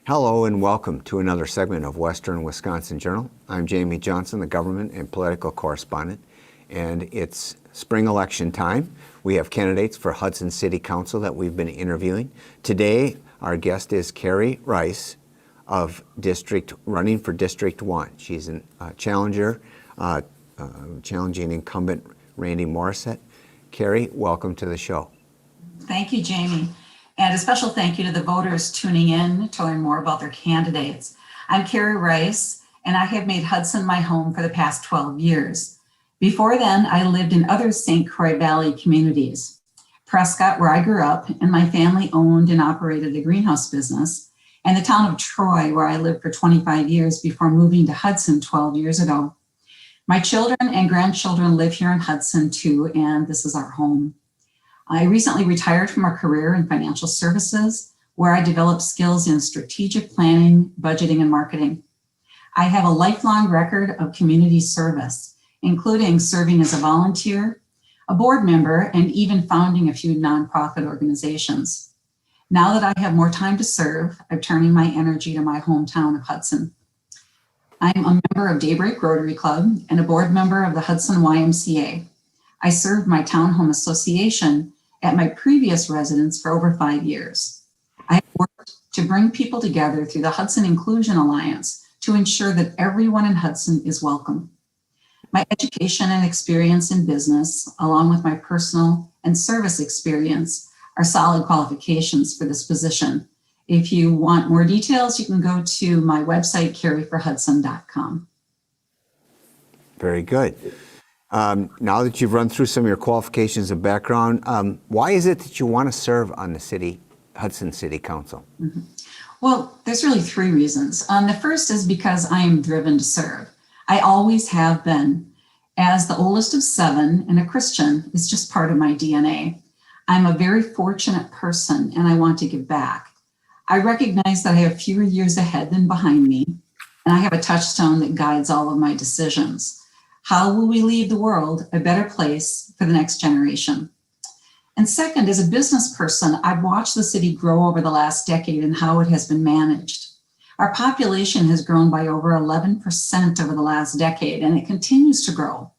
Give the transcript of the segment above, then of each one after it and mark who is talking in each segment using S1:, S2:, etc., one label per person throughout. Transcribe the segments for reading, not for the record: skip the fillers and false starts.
S1: Hello and welcome to another segment of Western Wisconsin Journal. I'm Jamie Johnson, the government and political correspondent, and it's spring election time. We have candidates for Hudson City Council that we've been interviewing. Today, our guest is Kerry Reis of running for District 1. She's a challenger, challenging incumbent Randy Morissette. Kerry, welcome to the show.
S2: Thank you, Jamie. And a special thank you to the voters tuning in to learn more about their candidates. I'm Kerry Reis, and I have made Hudson my home for the past 12 years. Before then, I lived in other St. Croix Valley communities. Prescott, where I grew up, and my family owned and operated a greenhouse business, and the town of Troy, where I lived for 25 years before moving to Hudson 12 years ago. My children and grandchildren live here in Hudson too, and this is our home. I recently retired from a career in financial services where I developed skills in strategic planning, budgeting, and marketing. I have a lifelong record of community service, including serving as a volunteer, a board member, and even founding a few nonprofit organizations. Now that I have more time to serve, I'm turning my energy to my hometown of Hudson. I'm a member of Daybreak Rotary Club and a board member of the Hudson YMCA. I served my townhome association at my previous residence for over 5 years. I have worked to bring people together through the Hudson Inclusion Alliance to ensure that everyone in Hudson is welcome. My education and experience in business, along with my personal and service experience, are solid qualifications for this position. If you want more details, you can go to my website, carryforhudson.com.
S1: Very good. Now that you've run through some of your qualifications and background, why is it that you want to serve on the Hudson City Council?
S2: Mm-hmm. Well, there's really 3 reasons. The first is because I am driven to serve. I always have been. As the oldest of 7 and a Christian, it's just part of my DNA. I'm a very fortunate person and I want to give back. I recognize that I have fewer years ahead than behind me, and I have a touchstone that guides all of my decisions. How will we leave the world a better place for the next generation? And second, as a business person, I've watched the city grow over the last decade and how it has been managed. Our population has grown by over 11% over the last decade, and it continues to grow.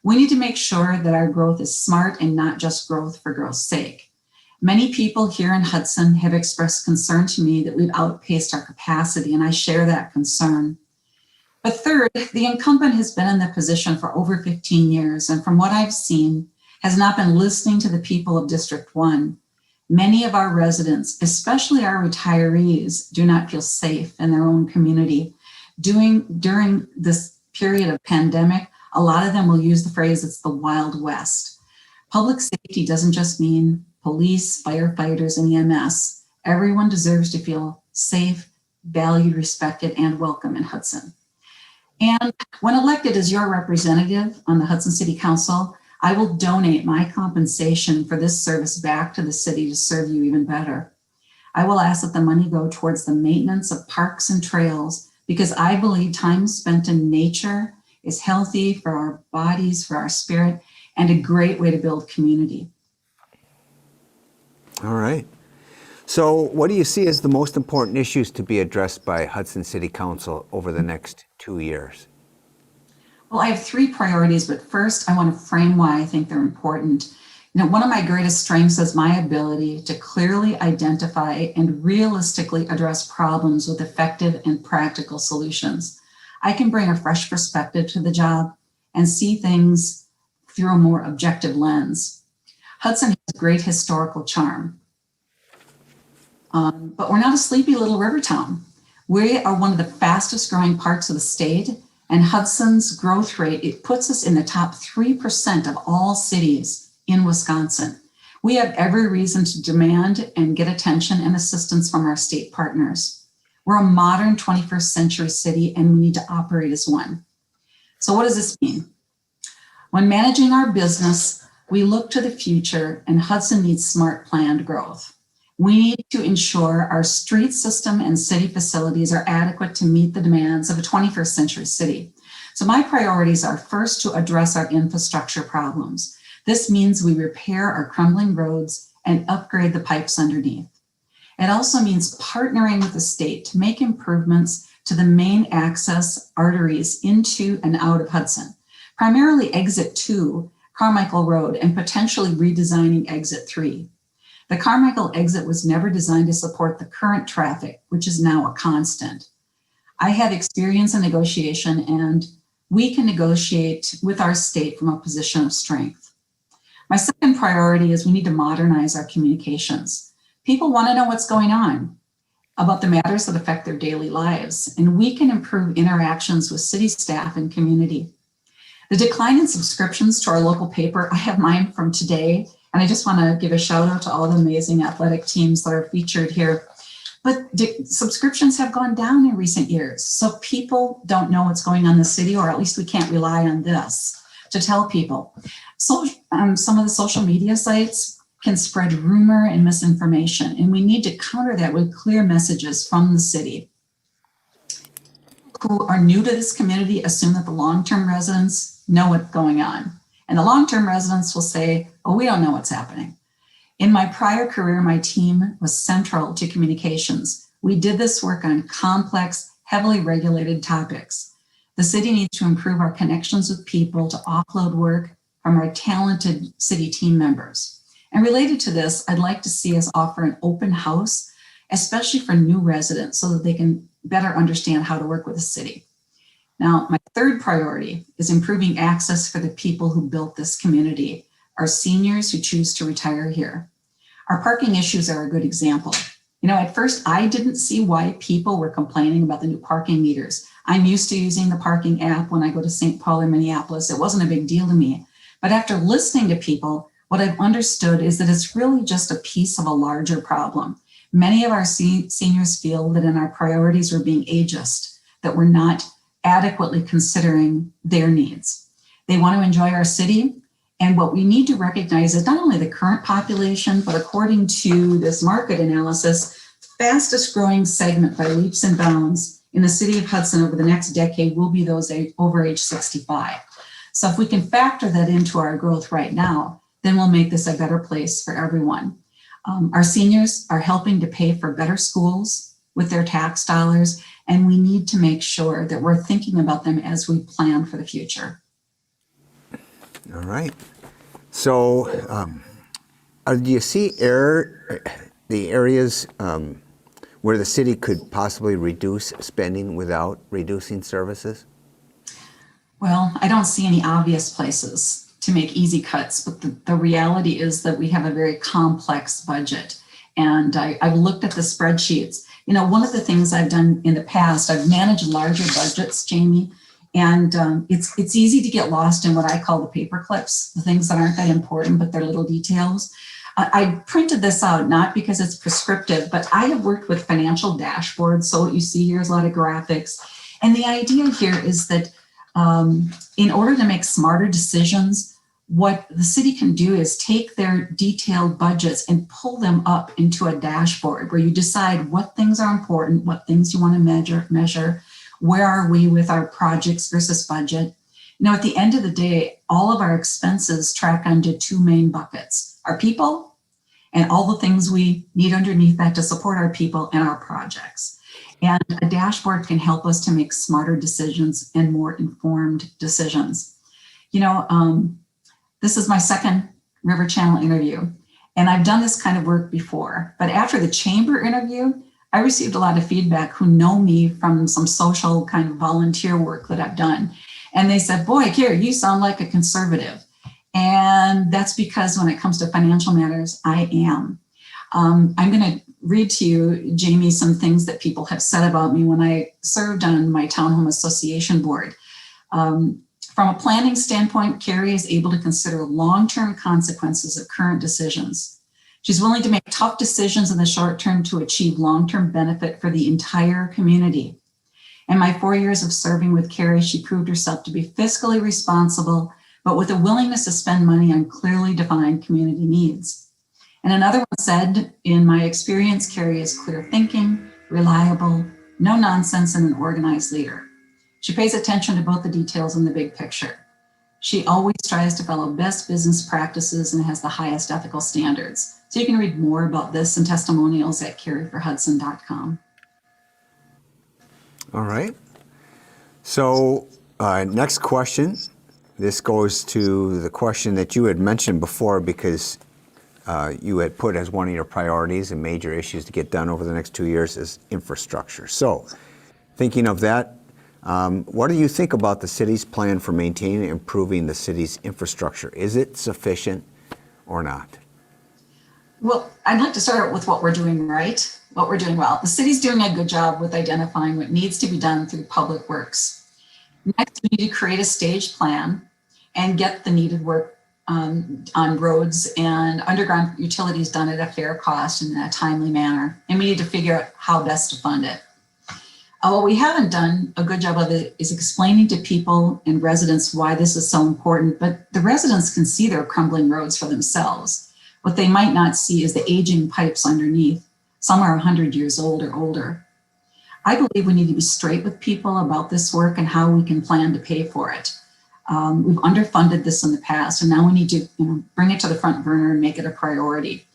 S2: We need to make sure that our growth is smart and not just growth for growth's sake. Many people here in Hudson have expressed concern to me that we've outpaced our capacity, and I share that concern. But third, the incumbent has been in the position for over 15 years, and from what I've seen, has not been listening to the people of District 1. Many of our residents, especially our retirees, do not feel safe in their own community. During this period of pandemic, a lot of them will use the phrase, it's the Wild West. Public safety doesn't just mean police, firefighters, and EMS. Everyone deserves to feel safe, valued, respected, and welcome in Hudson. And when elected as your representative on the Hudson City Council, I will donate my compensation for this service back to the city to serve you even better. I will ask that the money go towards the maintenance of parks and trails because I believe time spent in nature is healthy for our bodies, for our spirit, and a great way to build community.
S1: All right. So what do you see as the most important issues to be addressed by Hudson City Council over the next 2 years?
S2: Well, I have 3 priorities, but first I want to frame why I think they're important. One of my greatest strengths is my ability to clearly identify and realistically address problems with effective and practical solutions. I can bring a fresh perspective to the job and see things through a more objective lens. Hudson has great historical charm. But we're not a sleepy little river town. We are one of the fastest growing parts of the state, and Hudson's growth rate, it puts us in the top 3% of all cities in Wisconsin. We have every reason to demand and get attention and assistance from our state partners. We're a modern 21st century city and we need to operate as one. So what does this mean? When managing our business, we look to the future and Hudson needs smart planned growth. We need to ensure our street system and city facilities are adequate to meet the demands of a 21st century city. So my priorities are first to address our infrastructure problems. This means we repair our crumbling roads and upgrade the pipes underneath. It also means partnering with the state to make improvements to the main access arteries into and out of Hudson, primarily exit 2, Carmichael Road, and potentially redesigning exit 3. The Carmichael exit was never designed to support the current traffic, which is now a constant. I have experience in negotiation, and we can negotiate with our state from a position of strength. My second priority is we need to modernize our communications. People want to know what's going on about the matters that affect their daily lives, and we can improve interactions with city staff and community. The decline in subscriptions to our local paper, I have mine from today, and I just want to give a shout out to all the amazing athletic teams that are featured here. But subscriptions have gone down in recent years, so people don't know what's going on in the city, or at least we can't rely on this to tell people. So some of the social media sites can spread rumor and misinformation, and we need to counter that with clear messages from the city. Who are new to this community assume that the long-term residents know what's going on. And the long-term residents will say, oh, we don't know what's happening. In my prior career, my team was central to communications. We did this work on complex, heavily regulated topics. The city needs to improve our connections with people to offload work from our talented city team members. And related to this, I'd like to see us offer an open house, especially for new residents, so that they can better understand how to work with the city. Now, my third priority is improving access for the people who built this community, our seniors who choose to retire here. Our parking issues are a good example. You know, at first I didn't see why people were complaining about the new parking meters. I'm used to using the parking app when I go to St. Paul or Minneapolis. It wasn't a big deal to me. But after listening to people, what I've understood is that it's really just a piece of a larger problem. Many of our seniors feel that in our priorities we're being ageist, that we're not adequately considering their needs. They want to enjoy our city. And what we need to recognize is not only the current population, but according to this market analysis, fastest growing segment by leaps and bounds in the city of Hudson over the next decade will be those over age 65. So if we can factor that into our growth right now, then we'll make this a better place for everyone. Our seniors are helping to pay for better schools with their tax dollars, and we need to make sure that we're thinking about them as we plan for the future.
S1: All right. So do you see the areas where the city could possibly reduce spending without reducing services?
S2: Well, I don't see any obvious places to make easy cuts, but the reality is that we have a very complex budget. And I've looked at the spreadsheets. You know, one of the things I've done in the past, I've managed larger budgets, Jamie, and it's easy to get lost in what I call the paper clips, the things that aren't that important, but they're little details. I printed this out, not because it's prescriptive, but I have worked with financial dashboards. So what you see here is a lot of graphics. And the idea here is that in order to make smarter decisions, what the city can do is take their detailed budgets and pull them up into a dashboard where you decide what things are important, what things you want to measure, where are we with our projects versus budget. You know, at the end of the day, all of our expenses track onto two main buckets: our people and all the things we need underneath that to support our people and our projects. And a dashboard can help us to make smarter decisions and more informed decisions. You know, this is my second River Channel interview, and I've done this kind of work before. But after the chamber interview, I received a lot of feedback who know me from some social kind of volunteer work that I've done. And they said, boy, Kerry, you sound like a conservative. And that's because when it comes to financial matters, I am. I'm going to read to you, Jamie, some things that people have said about me when I served on my Townhome Association board. From a planning standpoint, Kerry is able to consider long-term consequences of current decisions. She's willing to make tough decisions in the short term to achieve long-term benefit for the entire community. In my 4 years of serving with Kerry, she proved herself to be fiscally responsible, but with a willingness to spend money on clearly defined community needs. And another one said, in my experience, Kerry is clear thinking, reliable, no nonsense, and an organized leader. She pays attention to both the details and the big picture. She always tries to follow best business practices and has the highest ethical standards. So you can read more about this and testimonials at kerryforhudson.com.
S1: All right. So next question. This goes to the question that you had mentioned before, because you had put as one of your priorities and major issues to get done over the next 2 years is infrastructure. So thinking of that, what do you think about the city's plan for maintaining and improving the city's infrastructure? Is it sufficient or not?
S2: Well, I'd like to start with what we're doing right, what we're doing well. The city's doing a good job with identifying what needs to be done through public works. Next, we need to create a stage plan and get the needed work on roads and underground utilities done at a fair cost and in a timely manner. And we need to figure out how best to fund it. What we haven't done a good job of it is explaining to people and residents why this is so important, but the residents can see their crumbling roads for themselves. What they might not see is the aging pipes underneath. Some are 100 years old or older. I believe we need to be straight with people about this work and how we can plan to pay for it. We've underfunded this in the past, and now we need to bring it to the front burner and make it a priority.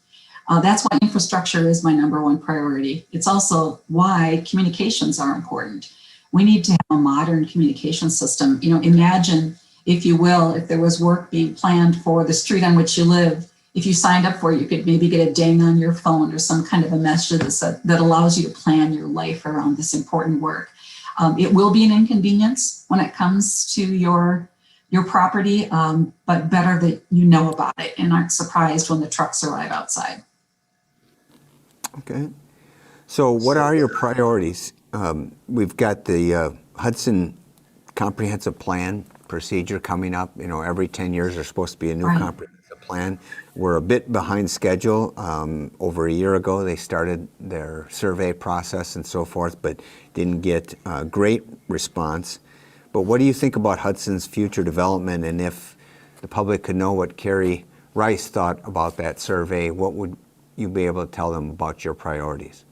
S2: That's why infrastructure is my number one priority. It's also why communications are important. We need to have a modern communication system. Imagine, if you will, if there was work being planned for the street on which you live. If you signed up for it, you could maybe get a ding on your phone or some kind of a message that allows you to plan your life around this important work. It will be an inconvenience when it comes to your property, but better that you know about it and aren't surprised when the trucks arrive outside.
S1: Okay. So what are your priorities? We've got the Hudson Comprehensive Plan procedure coming up. Every 10 years there's supposed to be a new comprehensive plan. We're a bit behind schedule. Over a year ago they started their survey process and so forth, but didn't get a great response. But what do you think about Hudson's future development, and if the public could know what Kerry Reis thought about that survey, what would you be able to tell them about your priorities?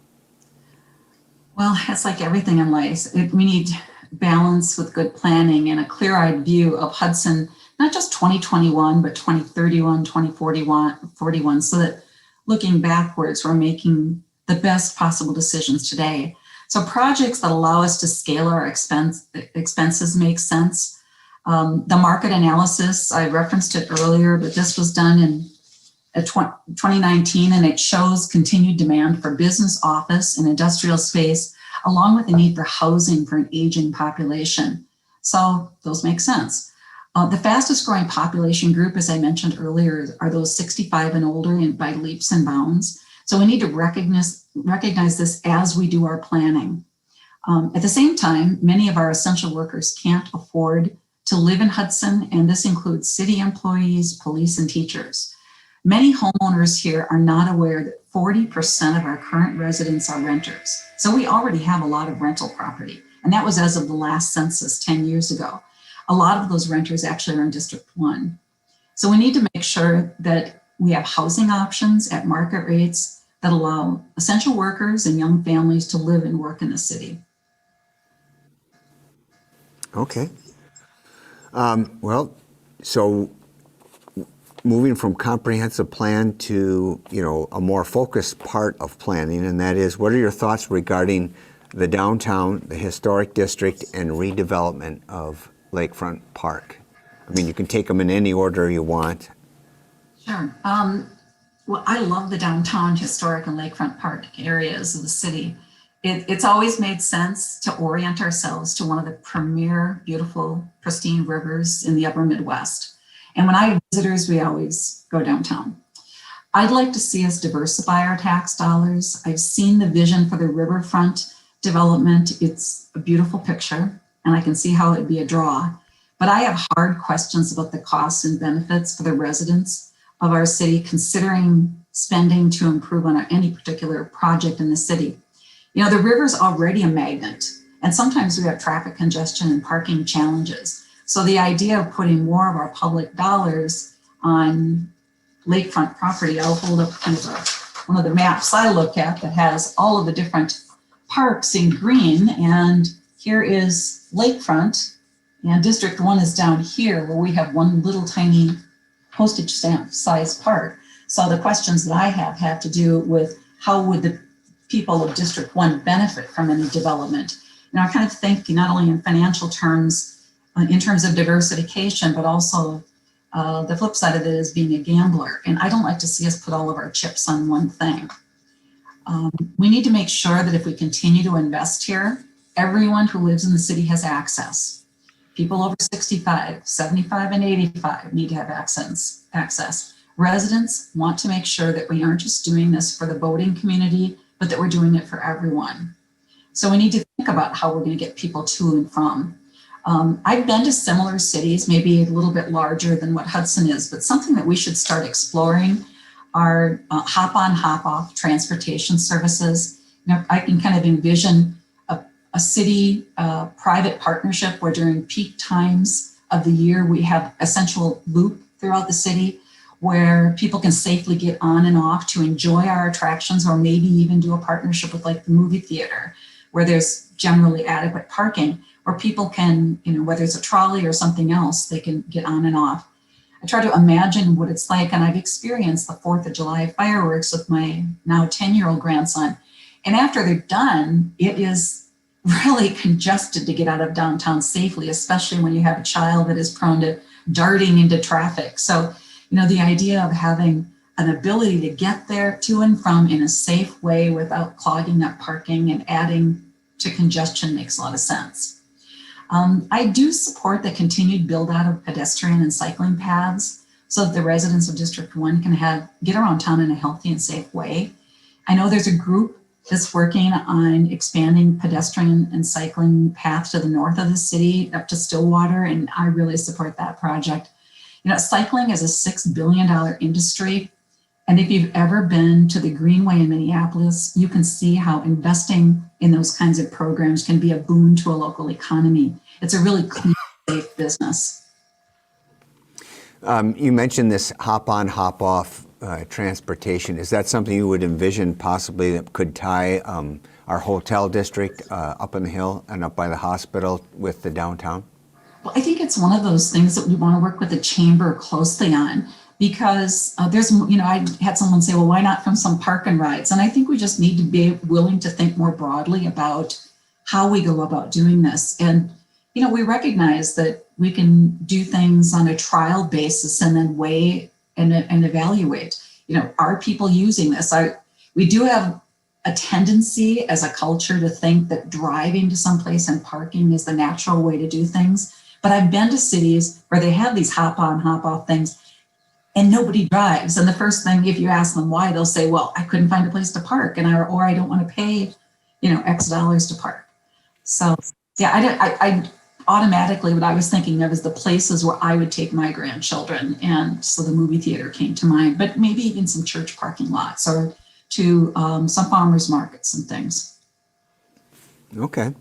S2: Well, it's like everything in life. We need balance with good planning and a clear-eyed view of Hudson, not just 2021, but 2031, 2041, so that looking backwards, we're making the best possible decisions today. So projects that allow us to scale our expenses make sense. The market analysis, I referenced it earlier, but this was done in 2019, and it shows continued demand for business, office, and industrial space, along with the need for housing for an aging population. So those make sense. The fastest growing population group, as I mentioned earlier, are those 65 and older, and by leaps and bounds. So we need to recognize this as we do our planning. At the same time, many of our essential workers can't afford to live in Hudson, and this includes city employees, police, and teachers. Many homeowners here are not aware that 40% of our current residents are renters. So we already have a lot of rental property, and that was as of the last census 10 years ago. A lot of those renters actually are in District 1. So we need to make sure that we have housing options at market rates that allow essential workers and young families to live and work in the city.
S1: Okay. So moving from comprehensive plan to, a more focused part of planning, and that is, what are your thoughts regarding the downtown, the historic district, and redevelopment of Lakefront Park? I mean, you can take them in any order you want.
S2: Sure. Well, I love the downtown, historic, and Lakefront Park areas of the city. It's always made sense to orient ourselves to one of the premier, beautiful, pristine rivers in the upper Midwest. And when I have visitors, we always go downtown. I'd like to see us diversify our tax dollars. I've seen the vision for the riverfront development. It's a beautiful picture, and I can see how it'd be a draw. But I have hard questions about the costs and benefits for the residents of our city, considering spending to improve on any particular project in the city. The river's already a magnet, and sometimes we have traffic congestion and parking challenges. So the idea of putting more of our public dollars on lakefront property, I'll hold up kind of one of the maps I look at that has all of the different parks in green, and here is lakefront, and District 1 is down here where we have one little tiny postage stamp sized park. So the questions that I have to do with how would the people of District 1 benefit from any development. I kind of think not only in financial terms, in terms of diversification, but also the flip side of it is being a gambler. And I don't like to see us put all of our chips on one thing. We need to make sure that if we continue to invest here, everyone who lives in the city has access. People over 65, 75, and 85 need to have access. Residents want to make sure that we aren't just doing this for the boating community, but that we're doing it for everyone. So we need to think about how we're going to get people to and from. I've been to similar cities, maybe a little bit larger than what Hudson is, but something that we should start exploring are hop-on, hop-off transportation services. I can kind of envision a city private partnership where during peak times of the year, we have a central loop throughout the city where people can safely get on and off to enjoy our attractions, or maybe even do a partnership with like the movie theater where there's generally adequate parking, where people can, whether it's a trolley or something else, they can get on and off. I try to imagine what it's like, and I've experienced the 4th of July fireworks with my now 10-year-old grandson. And after they're done, it is really congested to get out of downtown safely, especially when you have a child that is prone to darting into traffic. So, the idea of having an ability to get there to and from in a safe way without clogging up parking and adding to congestion makes a lot of sense. I do support the continued build out of pedestrian and cycling paths so that the residents of District 1 can get around town in a healthy and safe way. I know there's a group that's working on expanding pedestrian and cycling paths to the north of the city up to Stillwater, and I really support that project. Cycling is a $6 billion industry. And if you've ever been to the Greenway in Minneapolis, you can see how investing in those kinds of programs can be a boon to a local economy. It's a really clean, safe business.
S1: You mentioned this hop-on, hop-off transportation. Is that something you would envision possibly that could tie our hotel district up on the hill and up by the hospital with the downtown?
S2: Well, I think it's one of those things that we want to work with the chamber closely on, because there's, I had someone say, well, why not from some park and rides? And I think we just need to be willing to think more broadly about how we go about doing this. And, we recognize that we can do things on a trial basis and then weigh and evaluate, are people using this? We do have a tendency as a culture to think that driving to someplace and parking is the natural way to do things. But I've been to cities where they have these hop on, hop off things and nobody drives. And the first thing, if you ask them why, they'll say, well, I couldn't find a place to park, or I don't want to pay, X dollars to park. So yeah, I automatically, what I was thinking of is the places where I would take my grandchildren. And so the movie theater came to mind, but maybe even some church parking lots or to some farmers markets and things.
S1: Okay.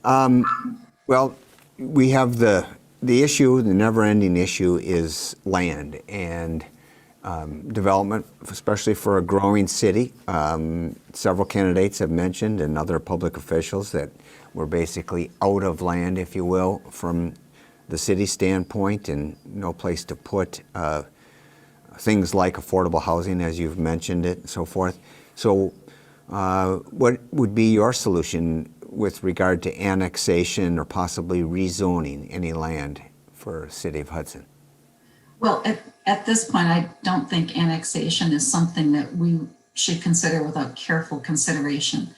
S1: Well, we have the issue, the never-ending issue is land and development, especially for a growing city. Several candidates have mentioned, and other public officials, that we're basically out of land, if you will, from the city standpoint, and no place to put things like affordable housing, as you've mentioned it, and so forth. So what would be your solution with regard to annexation or possibly rezoning any land for the city of Hudson? Well,
S2: at this point, I don't think annexation is something that we should consider without careful consideration.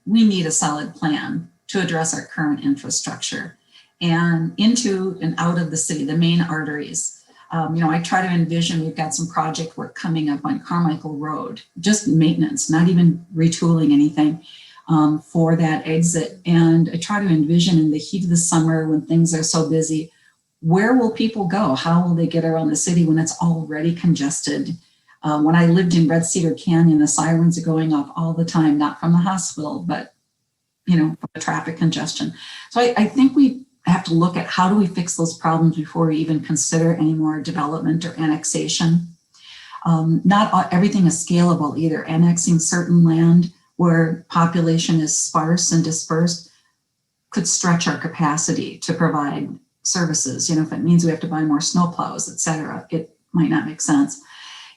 S2: We need a solid plan to address our current infrastructure and into and out of the city, the main arteries. I try to envision, we've got some project work coming up on Carmichael Road, just maintenance, not even retooling anything for that exit. And I try to envision in the heat of the summer when things are so busy, where will people go? How will they get around the city when it's already congested? When I lived in Red Cedar Canyon, the sirens are going off all the time, not from the hospital, but from the traffic congestion. So I think we have to look at how do we fix those problems before we even consider any more development or annexation. Not everything is scalable either. Annexing certain land where population is sparse and dispersed could stretch our capacity to provide services. If it means we have to buy more snowplows, et cetera, it might not make sense.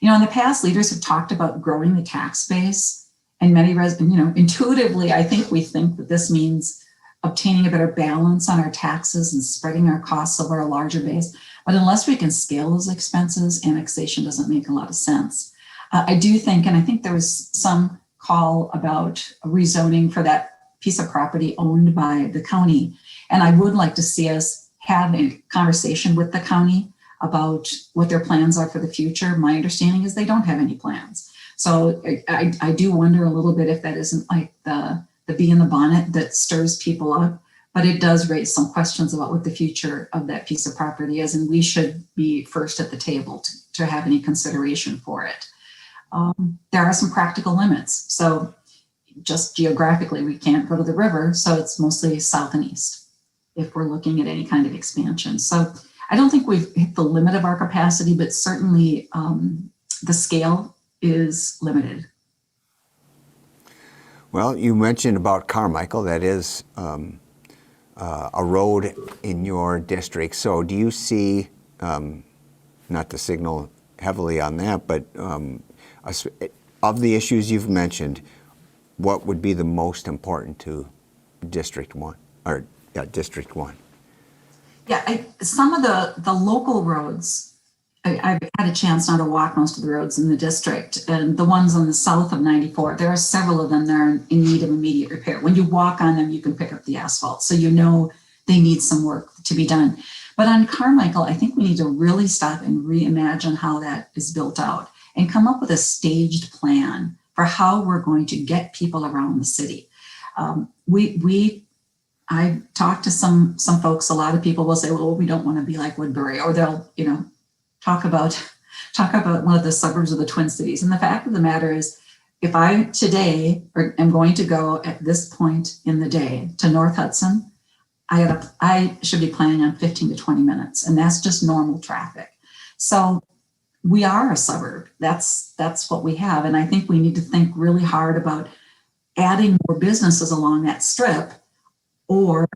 S2: In the past, leaders have talked about growing the tax base, and many residents, intuitively, I think we think that this means obtaining a better balance on our taxes and spreading our costs over a larger base. But unless we can scale those expenses, annexation doesn't make a lot of sense. I do think, and I think there was some call about rezoning for that piece of property owned by the county. And I would like to see us have a conversation with the county about what their plans are for the future. My understanding is they don't have any plans. So I do wonder a little bit if that isn't like the bee in the bonnet that stirs people up, but it does raise some questions about what the future of that piece of property is. And we should be first at the table to have any consideration for it. There are some practical limits. So just geographically, we can't go to the river. So it's mostly south and east if we're looking at any kind of expansion. So I don't think we've hit the limit of our capacity, but certainly the scale is limited.
S1: Well, you mentioned about Carmichael. That is a road in your district. So do you see, not to signal heavily on that, but of the issues you've mentioned, what would be the most important to District 1? District 1.
S2: Yeah, some of the local roads, I've had a chance now to walk most of the roads in the district, and the ones on the south of 94, there are several of them that are in need of immediate repair. When you walk on them, you can pick up the asphalt. So they need some work to be done. But on Carmichael, I think we need to really stop and reimagine how that is built out and come up with a staged plan for how we're going to get people around the city. I talked to some folks. A lot of people will say, well, we don't want to be like Woodbury, or they'll, talk about one of the suburbs of the Twin Cities. And the fact of the matter is, if I today am going to go at this point in the day to North Hudson, I should be planning on 15 to 20 minutes, and that's just normal traffic. So we are a suburb. That's what we have. And I think we need to think really hard about adding more businesses along that strip or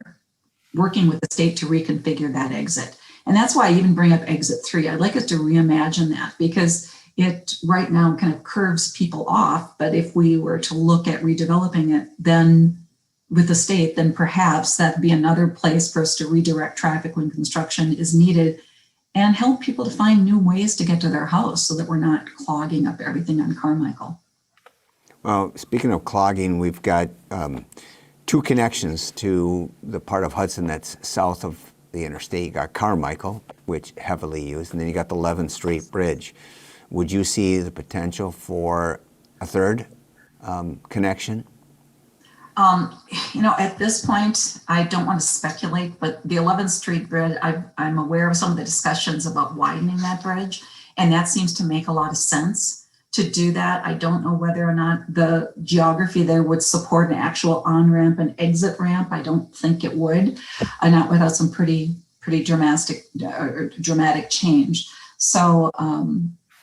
S2: working with the state to reconfigure that exit. And that's why I even bring up exit 3. I'd like us to reimagine that, because it right now kind of curves people off. But if we were to look at redeveloping it, then with the state, then perhaps that'd be another place for us to redirect traffic when construction is needed and help people to find new ways to get to their house so that we're not clogging up everything on Carmichael.
S1: Well, speaking of clogging, we've got two connections to the part of Hudson that's south of the interstate. You got Carmichael, which heavily used, and then you got the 11th Street Bridge. Would you see the potential for a third connection? At this point, I don't want to speculate, but the 11th Street Bridge, I'm aware of some of the discussions about widening that bridge, and that seems to make a lot of sense to do that. I don't know whether or not the geography there would support an actual on-ramp and exit ramp. I don't think it would, not without some pretty dramatic change. So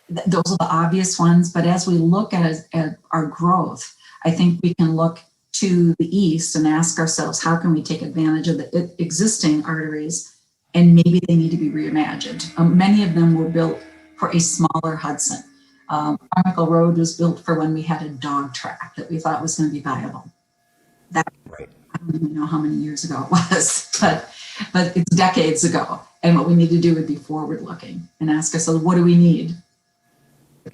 S1: those are the obvious ones, but as we look at our growth, I think we can look to the east and ask ourselves, how can we take advantage of the existing arteries, and maybe they need to be reimagined. Many of them were built for a smaller Hudson. Carmichael Road was built for when we had a dog track that we thought was going to be viable. That, right. I don't even know how many years ago it was, but it's decades ago. And what we need to do would be forward looking and ask ourselves, what do we need?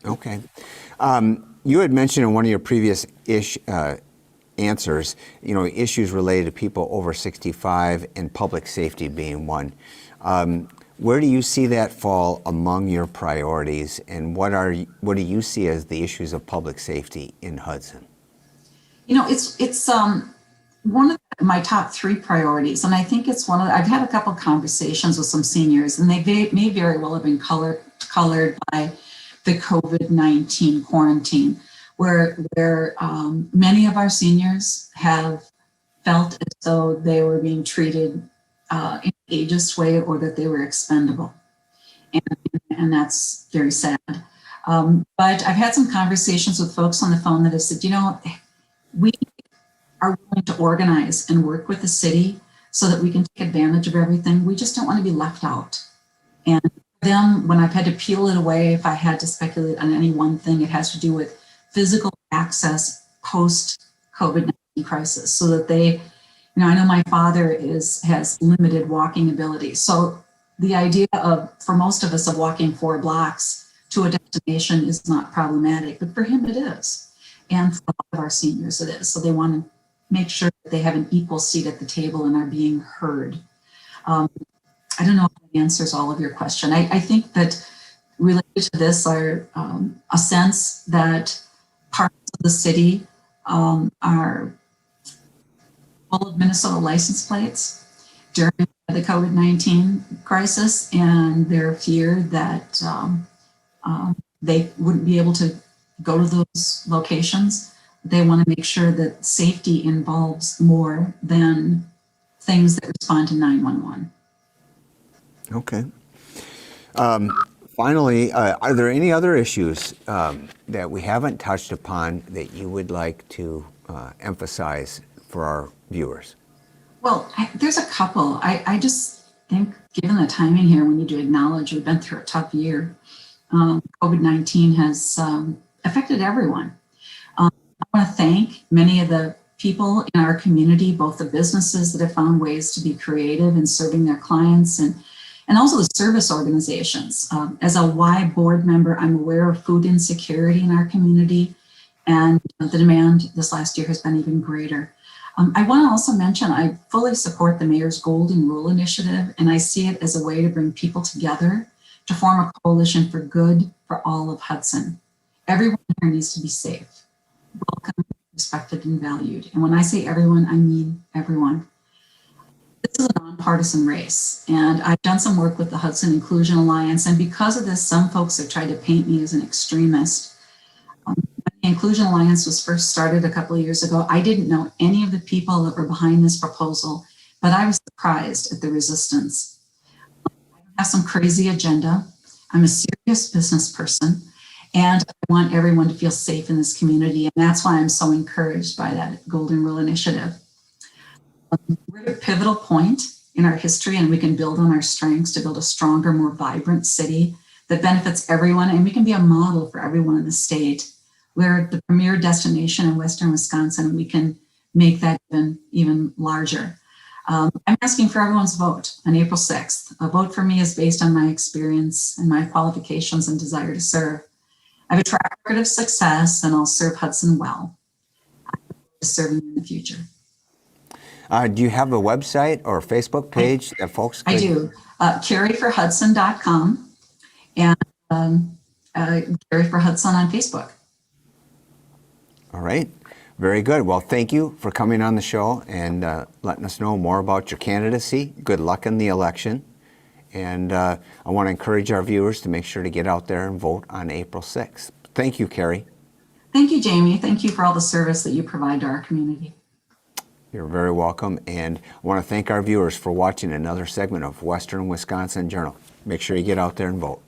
S1: Okay. You had mentioned in one of your previous answers, issues related to people over 65 and public safety being one. Where do you see that fall among your priorities, and what do you see as the issues of public safety in Hudson?
S2: It's one of my top 3 priorities, and I think it's I've had a couple of conversations with some seniors, and they may very well have been colored by the COVID-19 quarantine, where many of our seniors have felt as though they were being treated in an ageist way, or that they were expendable. And that's very sad. But I've had some conversations with folks on the phone that have said, we are willing to organize and work with the city so that we can take advantage of everything. We just don't want to be left out. And them, when I've had to peel it away, if I had to speculate on any one thing, it has to do with physical access post COVID-19 crisis, so that they, I know my father has limited walking ability. So the idea of, for most of us, of walking 4 blocks to a destination is not problematic, but for him it is. And for a lot of our seniors it is. So they want to make sure that they have an equal seat at the table and are being heard. I don't know if that answers all of your question. I think that related to this are a sense that parts of the city are full of Minnesota license plates during the COVID-19 crisis, and their fear that they wouldn't be able to go to those locations. They want to make sure that safety involves more than things that respond to 911.
S1: Okay. Finally, are there any other issues that we haven't touched upon that you would like to emphasize for our viewers?
S2: Well, there's a couple. I just think, given the timing here, we need to acknowledge we've been through a tough year. COVID-19 has affected everyone. I want to thank many of the people in our community, both the businesses that have found ways to be creative in serving their clients, and also the service organizations. As a Y board member, I'm aware of food insecurity in our community, and the demand this last year has been even greater. I want to also mention I fully support the Mayor's Golden Rule Initiative, and I see it as a way to bring people together to form a coalition for good for all of Hudson. Everyone here needs to be safe, welcome, respected, and valued. And when I say everyone, I mean everyone. This is a nonpartisan race, and I've done some work with the Hudson Inclusion Alliance, and because of this, some folks have tried to paint me as an extremist. When the Inclusion Alliance was first started a couple of years ago, I didn't know any of the people that were behind this proposal, but I was surprised at the resistance. I have some crazy agenda. I'm a serious business person, and I want everyone to feel safe in this community, and that's why I'm so encouraged by that Golden Rule Initiative. We're at a pivotal point in our history, and we can build on our strengths to build a stronger, more vibrant city that benefits everyone, and we can be a model for everyone in the state. We're the premier destination in Western Wisconsin, and we can make that even larger. I'm asking for everyone's vote on April 6th. A vote for me is based on my experience and my qualifications and desire to serve. I have a track record of success, and I'll serve Hudson well. I look forward to serving in the future.
S1: Do you have a website or a Facebook page that folks could?
S2: I do. KerryForHudson.com and Kerry for Hudson on Facebook.
S1: All right. Very good. Well, thank you for coming on the show and letting us know more about your candidacy. Good luck in the election. And I want to encourage our viewers to make sure to get out there and vote on April 6th. Thank you, Kerry.
S2: Thank you, Jamie. Thank you for all the service that you provide to our community.
S1: You're very welcome. And I want to thank our viewers for watching another segment of Western Wisconsin Journal. Make sure you get out there and vote.